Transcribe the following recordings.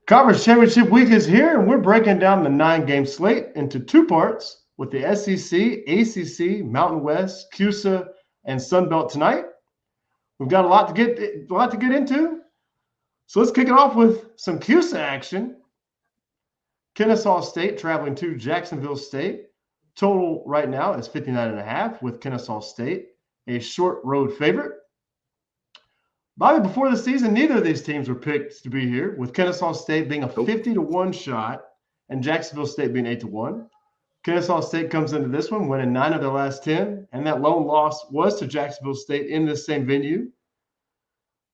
Conference Championship Week is here, and we're breaking down the 9-game slate into two parts with the SEC, ACC, Mountain West, CUSA, and Sun Belt tonight. We've got a lot to get into, so let's kick it off with some CUSA action. Kennesaw State traveling to Jacksonville State. Total right now is 59.5 with Kennesaw State a short road favorite. Bobby, before the season, neither of these teams were picked to be here, with Kennesaw State being a 50-1 shot and Jacksonville State being 8-1. Kennesaw State comes into this one winning 9 of their last 10, and that lone loss was to Jacksonville State in this same venue.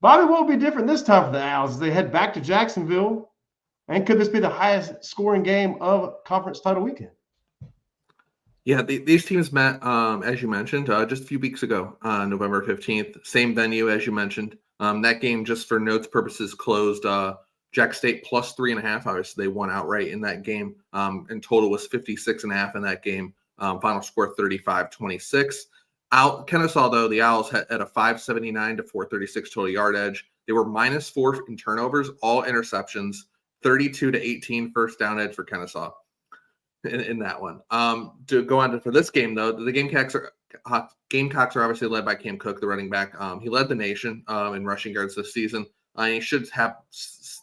Bobby, what will be different this time for the Owls as they head back to Jacksonville? And could this be the highest scoring game of conference title weekend? Yeah, these teams met, as you mentioned, just a few weeks ago on November 15th. Same venue, as you mentioned. That game, just for notes purposes, closed Jack State plus 3.5. Obviously, they won outright in that game. And total was 56.5 in that game. Final score 35-26. Kennesaw, though, the Owls had a 579 to 436 total yard edge. They were -4 in turnovers, all interceptions, 32-18 first down edge for Kennesaw in that one. To go on for this game, though, the Gamecocks are obviously led by Cam Cook, the running back. He led the nation in rushing yards this season. He should have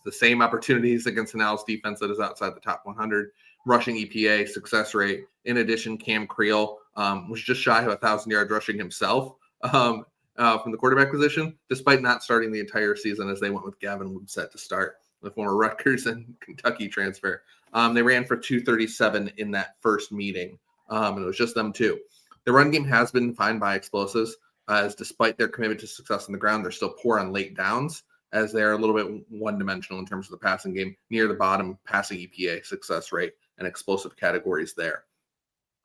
the same opportunities against an Owls defense that is outside the top 100. Rushing EPA, success rate. In addition, Cam Creel was just shy of 1,000 yards rushing himself from the quarterback position, despite not starting the entire season as they went with Gavin Wimsett to start, the former Rutgers and Kentucky transfer. They ran for 237 in that first meeting, and it was just them two. The run game has been defined by explosives, as despite their commitment to success on the ground, they're still poor on late downs, as they're a little bit one-dimensional in terms of the passing game, near the bottom passing EPA, success rate, and explosive categories there.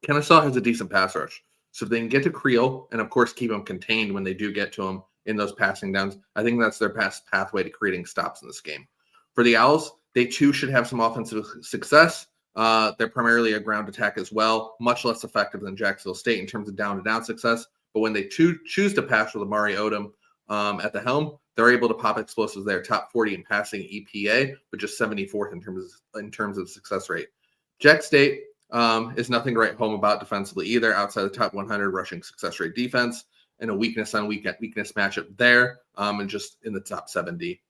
Kennesaw has a decent pass rush, so if they can get to Creel and, of course, keep them contained when they do get to him in those passing downs, I think that's their best pathway to creating stops in this game. For the Owls, they too should have some offensive success. They're primarily a ground attack as well, much less effective than Jacksonville State in terms of down-to-down success. But when they choose to pass with Amari Odom at the helm, they're able to pop explosives there, top 40 in passing EPA, but just 74th in terms of success rate. Jack State is nothing to write home about defensively either, outside the top 100 rushing success rate defense, and a weakness matchup there, and just in the top 70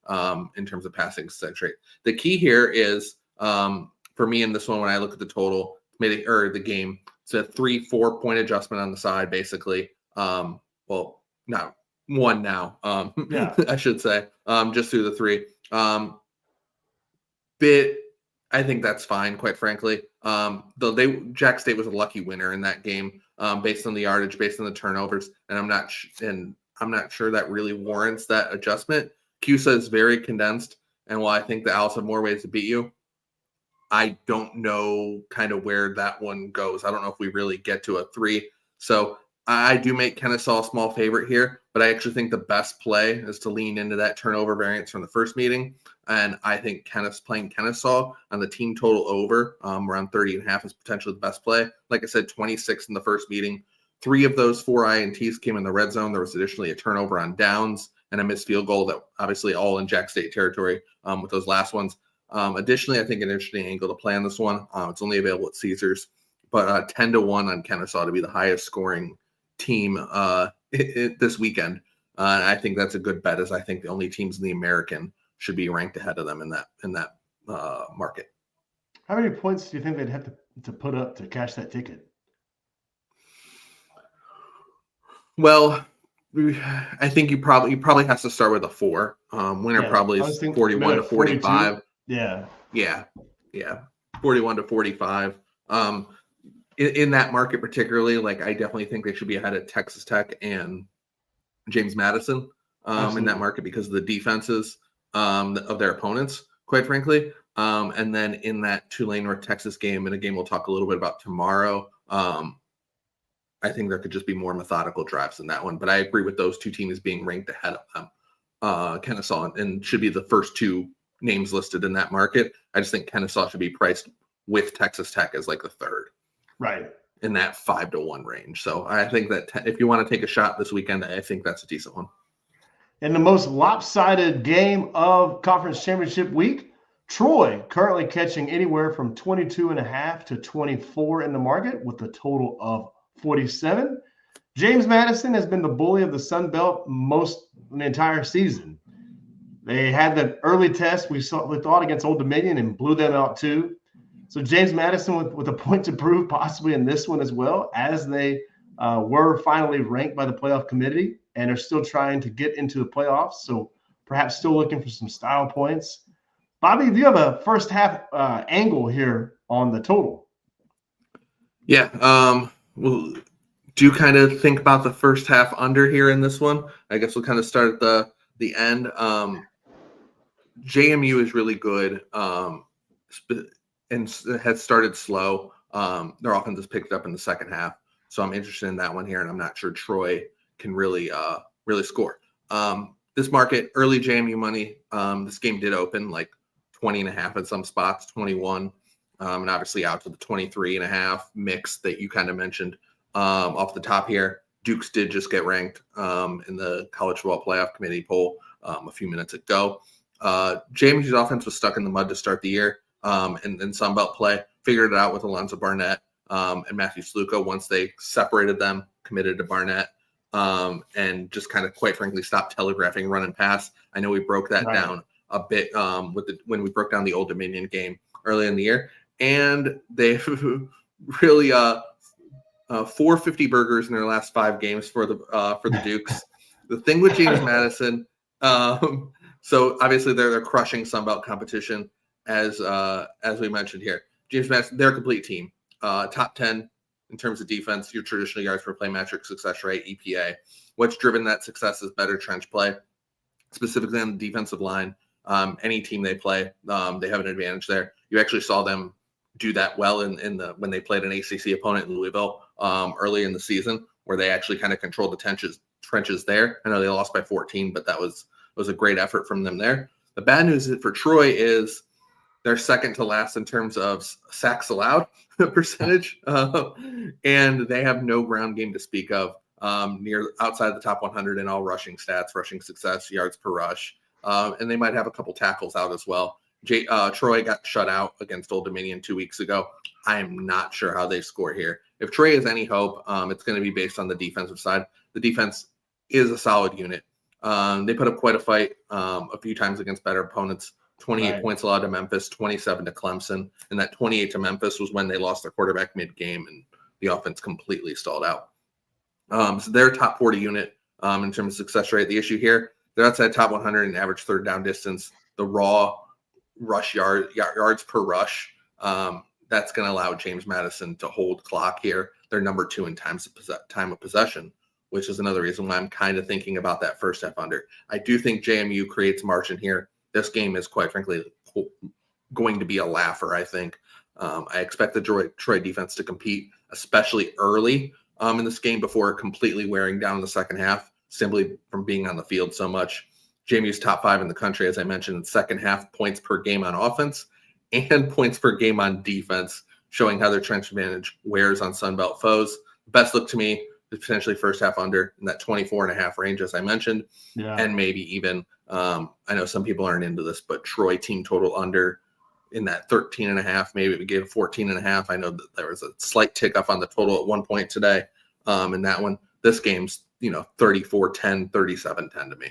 in terms of passing success rate. The key here is, for me in this one, when I look at the total, the game, it's a 3-4 point adjustment on the side, basically. Well, not one now, I should say, just through the 3. I think that's fine, quite frankly. Though Jack State was a lucky winner in that game, based on the yardage, based on the turnovers, and I'm not sure that really warrants that adjustment. CUSA is very condensed, and while I think the Owls have more ways to beat you, I don't know kind of where that one goes. I don't know if we really get to a 3. So I do make Kennesaw a small favorite here, but I actually think the best play is to lean into that turnover variance from the first meeting. And I think playing Kennesaw on the team total over around 30.5 is potentially the best play. Like I said, 26 in the first meeting. 3 of those 4 INTs came in the red zone. There was additionally a turnover on downs and a missed field goal, that obviously all in Jack State territory with those last ones. Additionally, I think an interesting angle to play on this one. It's only available at Caesars, but 10-1 on Kennesaw to be the highest scoring team this weekend. I think that's a good bet, as I think the only teams in the American should be ranked ahead of them in that market. How many points do you think they'd have to put up to cash that ticket? Well, I think you probably has to start with a 4. Winner probably is 41 to 45. Yeah. 41 to 45. In that market particularly, like, I definitely think they should be ahead of Texas Tech and James Madison in that market because of the defenses of their opponents, quite frankly. And then in that Tulane North Texas game, in a game we'll talk a little bit about tomorrow, I think there could just be more methodical drives in that one. But I agree with those 2 teams being ranked ahead of them, Kennesaw, and should be the first 2 names listed in that market. I just think Kennesaw should be priced with Texas Tech as like the 3rd. Right. In that 5-1 range. So I think that if you want to take a shot this weekend, I think that's a decent one. In the most lopsided game of Conference Championship Week, Troy currently catching anywhere from 22.5 to 24 in the market with a total of 47. James Madison has been the bully of the Sun Belt most the entire season. They had the early test we thought against Old Dominion and blew them out too. So James Madison with a point to prove possibly in this one as well, as they were finally ranked by the playoff committee and are still trying to get into the playoffs. So perhaps still looking for some style points. Bobby, do you have a first half angle here on the total? Yeah. Well, do kind of think about the first half under here in this one. I guess we'll kind of start at the end. JMU is really good and has started slow. Their offense has picked up in the second half. So I'm interested in that one here, and I'm not sure Troy can really score. This market, early JMU money, this game did open like 20.5 at some spots, 21, and obviously out to the 23.5 mix that you kind of mentioned off the top here. Dukes did just get ranked in the College Football Playoff Committee poll a few minutes ago. JMU's offense was stuck in the mud to start the year in Sun Belt play. Figured it out with Alonzo Barnett and Matthew Sluka once they separated them, committed to Barnett, and just kind of, quite frankly, stopped telegraphing run and pass. I know we broke that down a bit when we broke down the Old Dominion game early in the year, and they really 450 burgers in their last 5 games for the Dukes. The thing with James Madison, so obviously they're crushing Sun Belt competition as we mentioned here. James Madison, they're a complete team, top 10 in terms of defense, your traditional yards per play metric, success rate, EPA. What's driven that success is better trench play, specifically on the defensive line. Any team they play, they have an advantage there. You actually saw them do that well when they played an ACC opponent in Louisville early in the season, where they actually kind of controlled the trenches there. I know they lost by 14, but that was a great effort from them there. The bad news for Troy is they're second to last in terms of sacks allowed percentage, and they have no ground game to speak of near outside the top 100 in all rushing stats, rushing success, yards per rush, and they might have a couple tackles out as well. Troy got shut out against Old Dominion 2 weeks ago. I am not sure how they score here. If Troy has any hope, it's going to be based on the defensive side. The defense is a solid unit. They put up quite a fight a few times against better opponents. 28 points allowed to Memphis, 27 to Clemson, and that 28 to Memphis was when they lost their quarterback mid-game and the offense completely stalled out. So they're a top 40 unit in terms of success rate. The issue here, they're outside top 100 in average third down distance. The raw rush yards per rush, that's going to allow James Madison to hold clock here. They're number 2 in time of possession, which is another reason why I'm kind of thinking about that first half under. I do think JMU creates margin here. This game is, quite frankly, going to be a laugher, I think. I expect the Troy defense to compete, especially early in this game before completely wearing down in the second half, simply from being on the field so much. JMU's top 5 in the country, as I mentioned, in second half points per game on offense and points per game on defense, showing how their trench advantage wears on Sun Belt foes. Best look to me is potentially first half under in that 24.5 range, as I mentioned, and maybe even I know some people aren't into this, but Troy team total under in that 13.5, maybe we gave 14.5. I know that there was a slight tick up on the total at one point today in that one. This game's 34-10, 37-10 to me.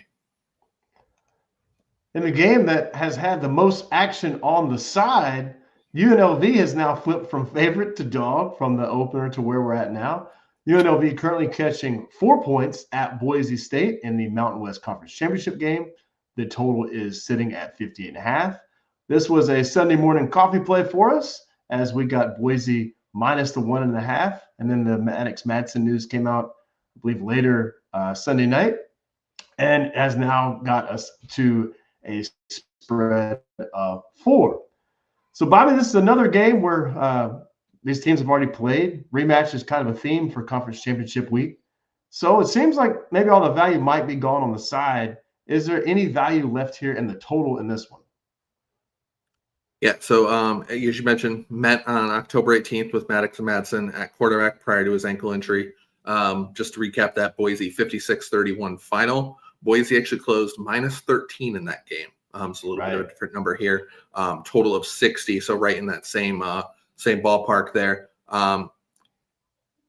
In the game that has had the most action on the side, UNLV has now flipped from favorite to dog from the opener to where we're at now. UNLV currently catching 4 points at Boise State in the Mountain West Conference Championship game. The total is sitting at 50.5. This was a Sunday morning coffee play for us as we got Boise minus the 1.5. And then the Madsen news came out, I believe, later Sunday night and has now got us to a spread of 4. So, Bobby, this is another game where these teams have already played. Rematch is kind of a theme for Conference Championship week. So it seems like maybe all the value might be gone on the side. Is there any value left here in the total in this one? Yeah, so as you mentioned, met on October 18th with Madsen at quarterback prior to his ankle injury. Just to recap that Boise 56-31 final. Boise actually closed minus 13 in that game. So a little bit of a different number here. Total of 60. So right in that same ballpark there.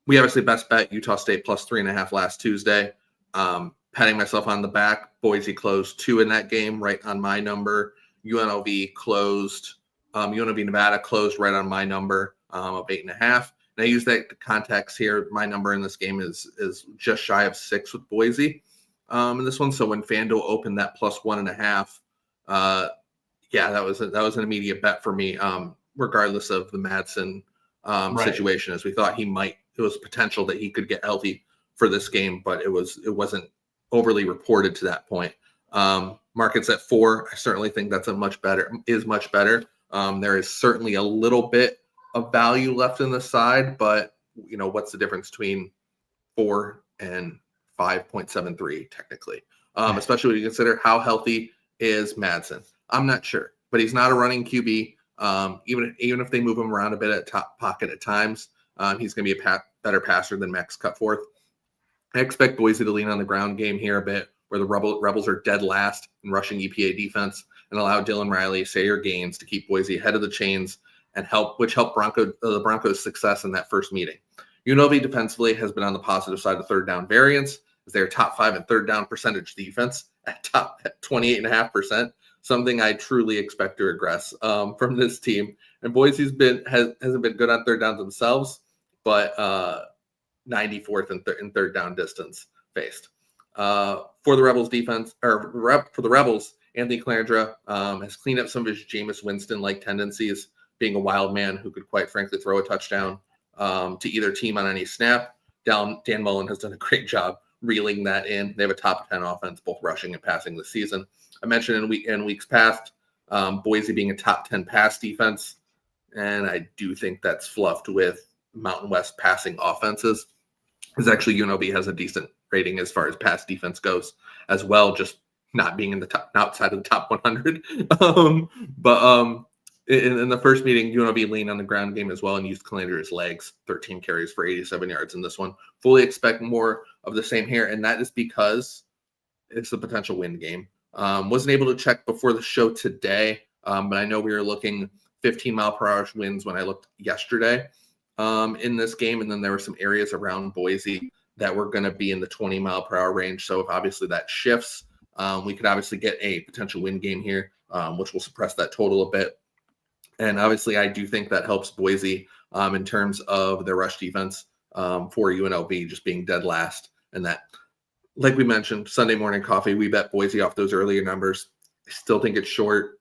We obviously best bet Utah State plus 3.5 last Tuesday. Patting myself on the back. Boise closed 2 in that game, right on my number. UNLV Nevada closed right on my number of 8.5. And I use that context here. My number in this game is just shy of 6 with Boise in this one. So when FanDuel opened that plus 1.5, that was an immediate bet for me, regardless of the Madsen situation, as we thought it was potential that he could get healthy for this game, but it wasn't overly reported to that point. Markets at 4, I certainly think that's much better. There is certainly a little bit of value left in the side, but what's the difference between 4 and 5.73 technically? Especially when you consider how healthy is Madsen. I'm not sure, but he's not a running QB. Even if they move him around a bit at top pocket at times, he's going to be a better passer than Max Cutforth. I expect Boise to lean on the ground game here a bit, where the Rebels are dead last in rushing EPA defense, and allow Dylan Riley, Sayer Gaines to keep Boise ahead of the chains and which helped the Broncos' success in that first meeting. UNLV defensively has been on the positive side of third down variance, as they're top 5 in third down percentage defense at 28.5%. Something I truly expect to regress from this team. And Boise's hasn't been good on third downs themselves, but 94th in third down distance faced. For the Rebels defense, or for the Rebels, Anthony Calandra has cleaned up some of his Jameis Winston-like tendencies, being a wild man who could quite frankly throw a touchdown to either team on any snap. Dan Mullen has done a great job reeling that in. They have a top 10 offense, both rushing and passing this season. I mentioned in weeks past, Boise being a top 10 pass defense, and I do think that's fluffed with Mountain West passing offenses. Because actually UNLV has a decent rating as far as pass defense goes as well, just not being in the top, outside of the top 100. In the first meeting, UNLV leaned on the ground game as well and used Calandra's legs, 13 carries for 87 yards in this one. Fully expect more of the same here, and that is because it's a potential win game. Wasn't able to check before the show today, but I know we were looking 15-mile-per-hour winds when I looked yesterday in this game, and then there were some areas around Boise that were going to be in the 20-mile-per-hour range. So if obviously that shifts, we could obviously get a potential win game here, which will suppress that total a bit. And obviously I do think that helps Boise in terms of their rush defense for UNLV just being dead last. And that, like we mentioned, Sunday morning coffee, we bet Boise off those earlier numbers. I still think it's short.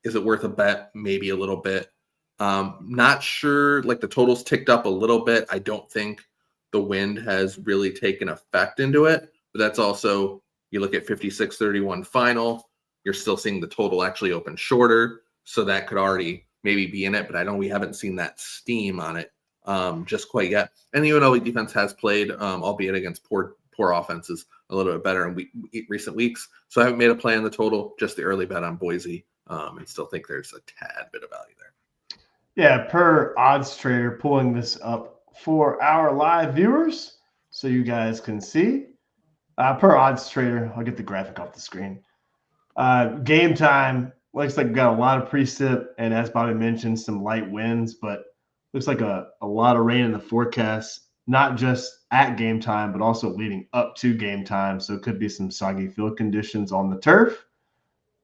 Is it worth a bet? Maybe a little bit. Not sure. Like the totals ticked up a little bit. I don't think the wind has really taken effect into it. But that's also, you look at 56-31 final, you're still seeing the total actually open shorter. So that could already maybe be in it. But I know we haven't seen that steam on it just quite yet. And the UNLV defense has played, albeit against poor offenses, a little bit better in recent weeks. So I haven't made a play on the total, just the early bet on Boise, and still think there's a tad bit of value there. Yeah, per Odds Trader, pulling this up for our live viewers so you guys can see. Per Odds Trader, I'll get the graphic off the screen. Game time, looks like we got a lot of precip, and as Bobby mentioned, some light winds, but looks like a lot of rain in the forecast, not just at game time, but also leading up to game time. So it could be some soggy field conditions on the turf,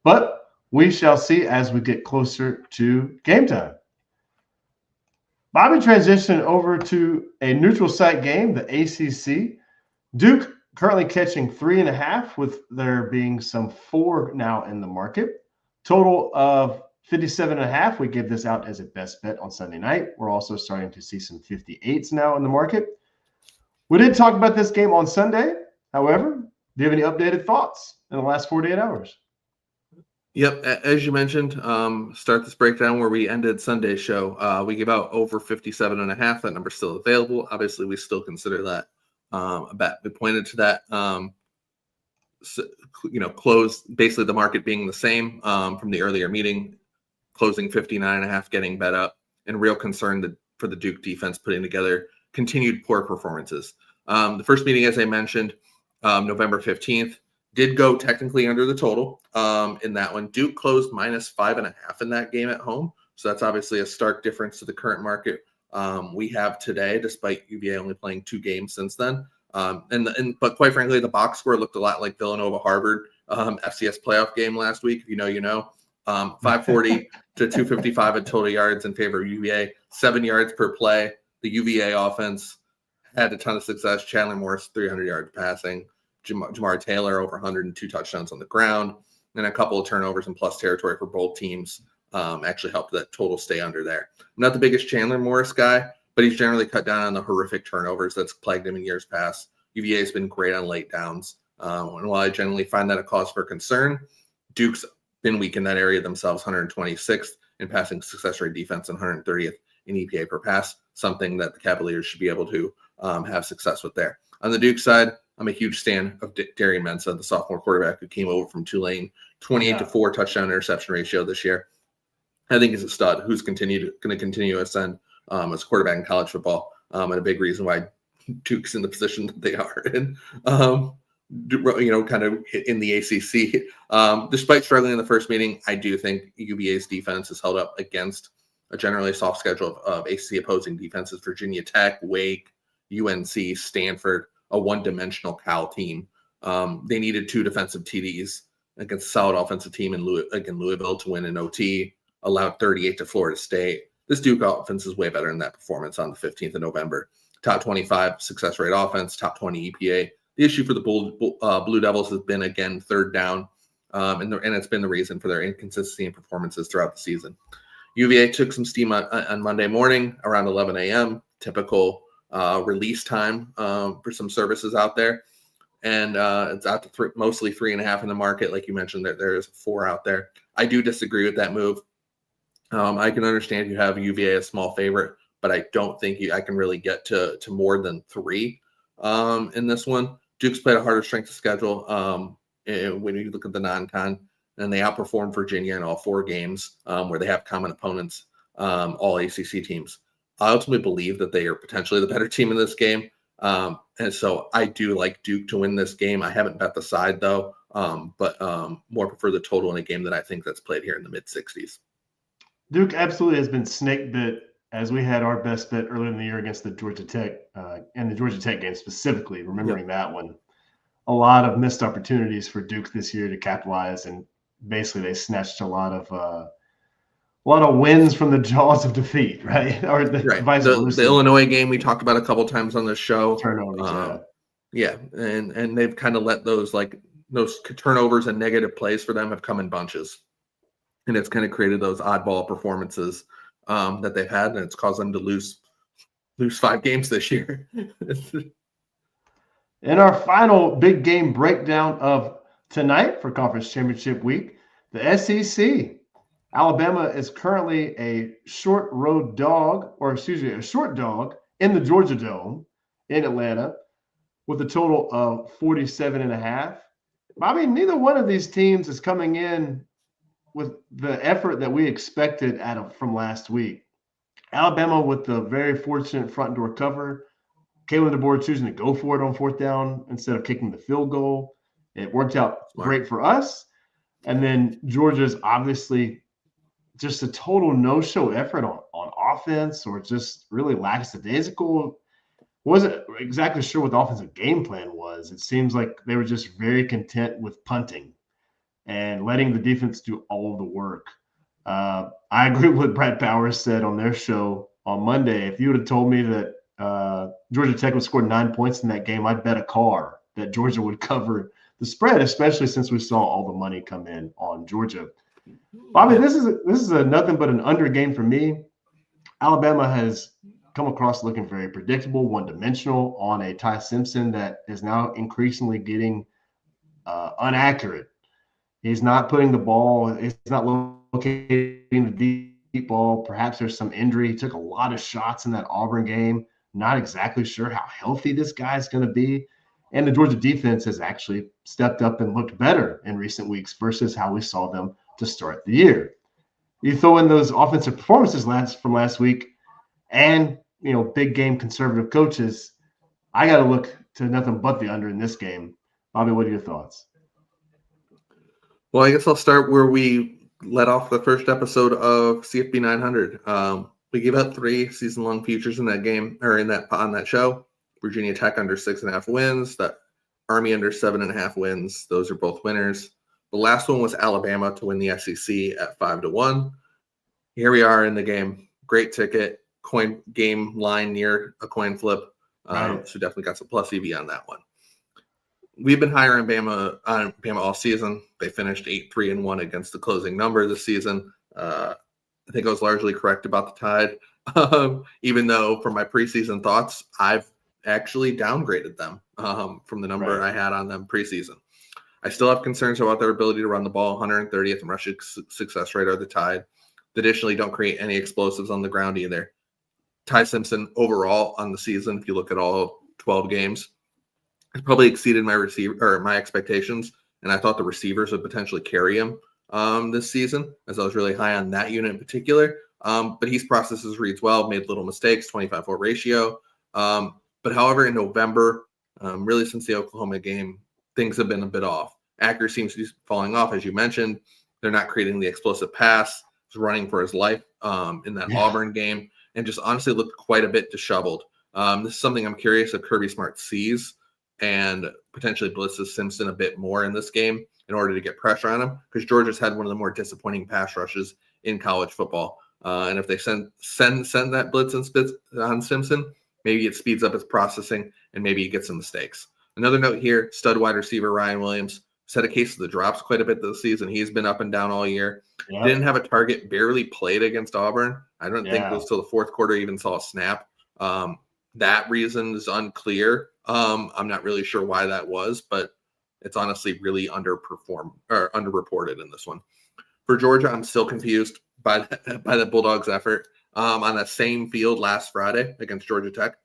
but we shall see as we get closer to game time. Bobby transitioned over to a neutral site game, the ACC. Duke currently catching 3.5, with there being some 4 now in the market. Total of 57.5. We give this out as a best bet on Sunday night. We're also starting to see some 58s now in the market. We did talk about this game on Sunday. However, do you have any updated thoughts in the last 48 hours? Yep. As you mentioned, start this breakdown where we ended Sunday's show. We give out over 57.5. That number's still available. Obviously, we still consider that a bet. We pointed to that, close, basically the market being the same from the earlier meeting, closing 59.5, getting bet up, and real concern for the Duke defense putting together continued poor performances. The first meeting, as I mentioned, November 15th, did go technically under the total in that one. Duke closed -5.5 in that game at home. So that's obviously a stark difference to the current market we have today, despite UVA only playing 2 games since then. But quite frankly, the box score looked a lot like Villanova-Harvard FCS playoff game last week. If you know, you know. 540 to 255 in total yards in favor of UVA, 7 yards per play. The UVA offense had a ton of success. Chandler Morris, 300 yards passing. Jamar Taylor, over 102 touchdowns on the ground. And a couple of turnovers in plus territory for both teams actually helped that total stay under there. I'm not the biggest Chandler Morris guy, but he's generally cut down on the horrific turnovers that's plagued him in years past. UVA has been great on late downs. And while I generally find that a cause for concern, Duke's been weak in that area themselves, 126th in passing success rate defense and 130th in EPA per pass, something that the Cavaliers should be able to have success with there. On the Duke side, I'm a huge fan of Darian Mensah, the sophomore quarterback who came over from Tulane, 28-4 touchdown interception ratio this year. I think he's a stud who's going to continue to ascend as a quarterback in college football, and a big reason why Duke's in the position that they are in. Kind of in the ACC. Despite struggling in the first meeting, I do think UVA's defense is held up against a generally soft schedule of ACC opposing defenses: Virginia Tech, Wake, UNC, Stanford, a one-dimensional Cal team. They needed 2 defensive TDs against a solid offensive team in Louisville to win an OT, allowed 38 to Florida State. This Duke offense is way better than that performance on the 15th of November. Top 25 success rate offense, top 20 EPA. The issue for the Blue Devils has been, again, third down, and it's been the reason for their inconsistency in performances throughout the season. UVA took some steam on Monday morning around 11 a.m., typical release time for some services out there. And it's out to mostly 3.5 in the market. Like you mentioned, there's 4 out there. I do disagree with that move. I can understand you have UVA a small favorite, but I don't think I can really get to more than 3 in this one. Duke's played a harder strength of schedule when you look at the non-con, and they outperformed Virginia in all 4 games where they have common opponents, all ACC teams. I ultimately believe that they are potentially the better team in this game. And so I do like Duke to win this game. I haven't bet the side, though, but more prefer the total in a game that I think that's played here in the mid-60s. Duke absolutely has been snake bit, as we had our best bet earlier in the year against the Georgia Tech, and the Georgia Tech game specifically, remembering that one. A lot of missed opportunities for Duke this year to capitalize, and basically they snatched a lot of wins from the jaws of defeat, right? Or vice versa. The Illinois game we talked about a couple times on the show. Turnovers, and they've kind of let those turnovers and negative plays for them have come in bunches, and it's kind of created those oddball performances that they've had, and it's caused them to lose 5 games this year. In our final big game breakdown of tonight for Conference Championship Week, the SEC. Alabama is currently a short dog in the Georgia Dome in Atlanta with a total of 47.5. I mean, neither one of these teams is coming in with the effort that we expected from last week. Alabama with the very fortunate front door cover. Kalen DeBoer choosing to go for it on 4th down instead of kicking the field goal. It worked out great for us. And then Georgia's obviously just a total no-show effort on offense, or just really lackadaisical. Wasn't exactly sure what the offensive game plan was. It seems like they were just very content with punting and letting the defense do all of the work. I agree with what Brad Powers said on their show on Monday. If you would have told me that Georgia Tech would score 9 points in that game, I'd bet a car that Georgia would cover the spread, especially since we saw all the money come in on Georgia. Bobby, this is a nothing but an under game for me. Alabama has come across looking very predictable, one-dimensional on a Ty Simpson that is now increasingly getting inaccurate. He's not putting the ball, he's not locating the deep ball. Perhaps there's some injury. He took a lot of shots in that Auburn game. Not exactly sure how healthy this guy's going to be. And the Georgia defense has actually stepped up and looked better in recent weeks versus how we saw them to start the year. You throw in those offensive performances from last week and, big game conservative coaches, I got to look to nothing but the under in this game. Bobby, what are your thoughts? Well, I guess I'll start where we let off the first episode of CFB 900. We gave out 3 season-long futures in that game, or on that show. Virginia Tech under 6.5 wins. That Army under 7.5 wins. Those are both winners. The last one was Alabama to win the SEC at 5-1. Here we are in the game. Great ticket. Coin game line near a coin flip. Right. So definitely got some plus EV on that one. We've been higher on Bama all season. They finished 8-3-1 against the closing number this season. I think I was largely correct about the Tide, even though from my preseason thoughts, I've actually downgraded them from the number I had on them preseason. I still have concerns about their ability to run the ball. 130th in rushing success rate are the Tide. Additionally, don't create any explosives on the ground either. Ty Simpson overall on the season, if you look at all 12 games, has probably exceeded my expectations, and I thought the receivers would potentially carry him this season, as I was really high on that unit in particular. But he's processed his reads well, made little mistakes, 25-4 ratio. But however, in November, really since the Oklahoma game, things have been a bit off. Accuracy seems to be falling off, as you mentioned. They're not creating the explosive pass. He's running for his life in that Auburn game, and just honestly looked quite a bit disheveled. This is something I'm curious if Kirby Smart sees and potentially blitzes Simpson a bit more in this game in order to get pressure on him, because Georgia's had one of the more disappointing pass rushes in college football. And if they send that blitz and spits on Simpson, maybe it speeds up his processing and maybe he gets some mistakes. Another note here, stud wide receiver Ryan Williams set a case of the drops quite a bit this season. He's been up and down all year. Yep. Didn't have a target, barely played against Auburn. I don't think it was till the fourth quarter he even saw a snap. That reason is unclear. I'm not really sure why that was, but it's honestly really underreported in this one. For Georgia, I'm still confused by the Bulldogs' effort on that same field last Friday against Georgia Tech.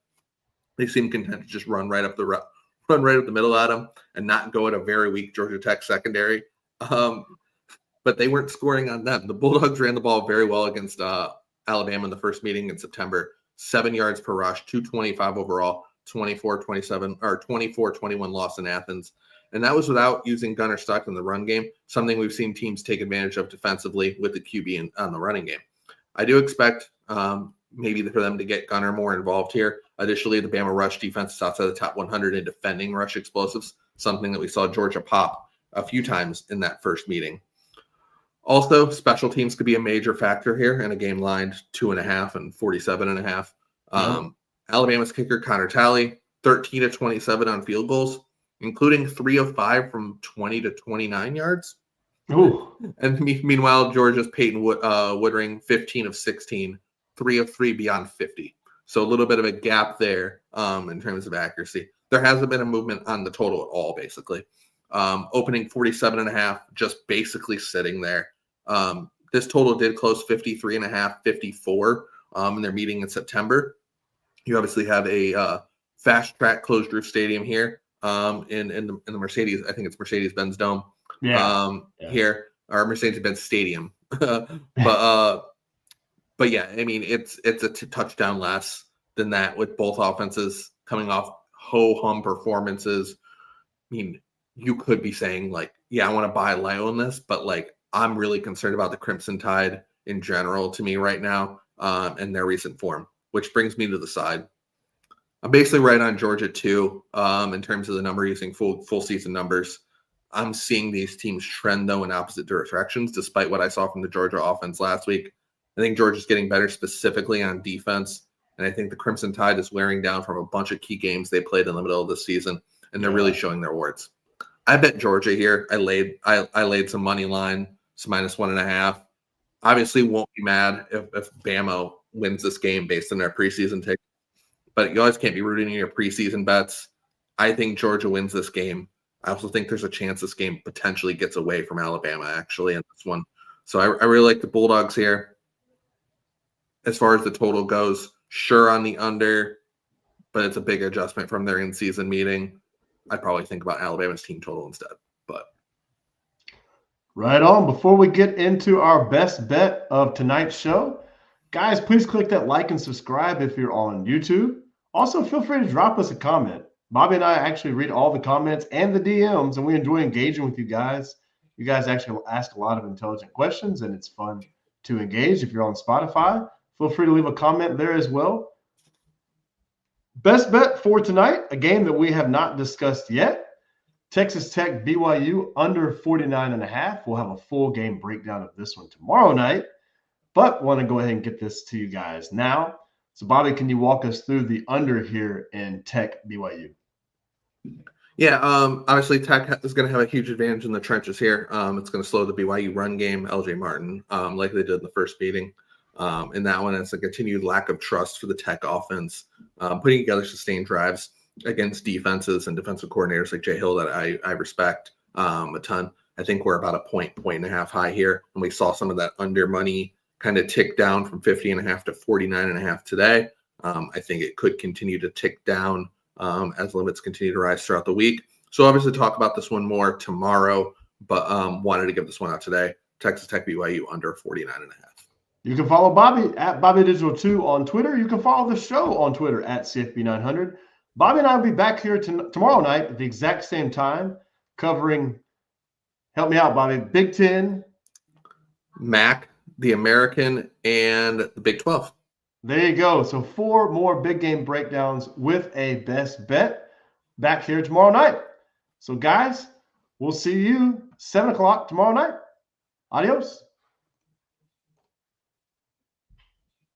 They seemed content to just run right up the middle at them and not go at a very weak Georgia Tech secondary. But they weren't scoring on them. The Bulldogs ran the ball very well against Alabama in the first meeting in September. 7 yards per rush, 225 overall, 24-21 loss in Athens. And that was without using Gunner Stock in the run game, something we've seen teams take advantage of defensively with the QB on the running game. I do expect maybe for them to get Gunner more involved here. Additionally, the Bama rush defense is outside the top 100 in defending rush explosives, something that we saw Georgia pop a few times in that first meeting. Also, special teams could be a major factor here in a game lined 2.5 and 47.5. Alabama's kicker, Connor Talley, 13-27 on field goals, including 3 of 5 from 20 to 29 yards. Ooh. And meanwhile, Georgia's Peyton Woodring, 15 of 16, 3 of 3 beyond 50. So a little bit of a gap there in terms of accuracy. There hasn't been a movement on the total at all, basically. Opening 47.5, just basically sitting there. This total did close 53.5, 54 in their meeting in September. You obviously have a fast track closed roof stadium here in the Mercedes. I think it's Mercedes-Benz Dome. Here, or Mercedes-Benz Stadium. But yeah, I mean it's a touchdown less than that with both offenses coming off ho-hum performances. I mean, you could be saying like, yeah, I want to buy low on this, but like I'm really concerned about the Crimson Tide in general to me right now and their recent form, which brings me to the side. I'm basically right on Georgia too in terms of the number using full season numbers. I'm seeing these teams trend though in opposite directions, despite what I saw from the Georgia offense last week. I think Georgia's getting better specifically on defense, and I think the Crimson Tide is wearing down from a bunch of key games they played in the middle of the season, and they're really showing their warts. I bet Georgia here. I laid some money line, some -1.5. Obviously, won't be mad if Bama wins this game based on their preseason ticket, but you always can't be rooting in your preseason bets. I think Georgia wins this game. I also think there's a chance this game potentially gets away from Alabama, actually, in this one. So I really like the Bulldogs here. As far as the total goes, sure on the under, but it's a big adjustment from their in-season meeting. I'd probably think about Alabama's team total instead. But right on. Before we get into our best bet of tonight's show, guys, please click that like and subscribe if you're on YouTube. Also, feel free to drop us a comment. Bobby and I actually read all the comments and the DMs, and we enjoy engaging with you guys. You guys actually ask a lot of intelligent questions, and it's fun to engage. If you're on Spotify, feel free to leave a comment there as well. Best bet for tonight, a game that we have not discussed yet. Texas Tech BYU under 49.5. We'll have a full game breakdown of this one tomorrow night, but want to go ahead and get this to you guys now. So, Bobby, can you walk us through the under here in Tech BYU? Yeah, obviously Tech is going to have a huge advantage in the trenches here. It's going to slow the BYU run game, LJ Martin, like they did in the first meeting. In that one, it's a continued lack of trust for the Tech offense, putting together sustained drives against defenses and defensive coordinators like Jay Hill that I respect a ton. I think we're about a point and a half high here, and we saw some of that under money kind of tick down from 50.5 to 49.5 today. I think it could continue to tick down as limits continue to rise throughout the week. So obviously talk about this one more tomorrow, but wanted to give this one out today. Texas Tech BYU under 49.5. You can follow Bobby at BobbyDigital2 on Twitter. You can follow the show on Twitter at CFB900. Bobby and I will be back here tomorrow night at the exact same time covering, help me out, Bobby, Big Ten, MAC, the American, and the Big 12. There you go. So 4 more big game breakdowns with a best bet back here tomorrow night. So guys, we'll see you 7 o'clock tomorrow night. Adios.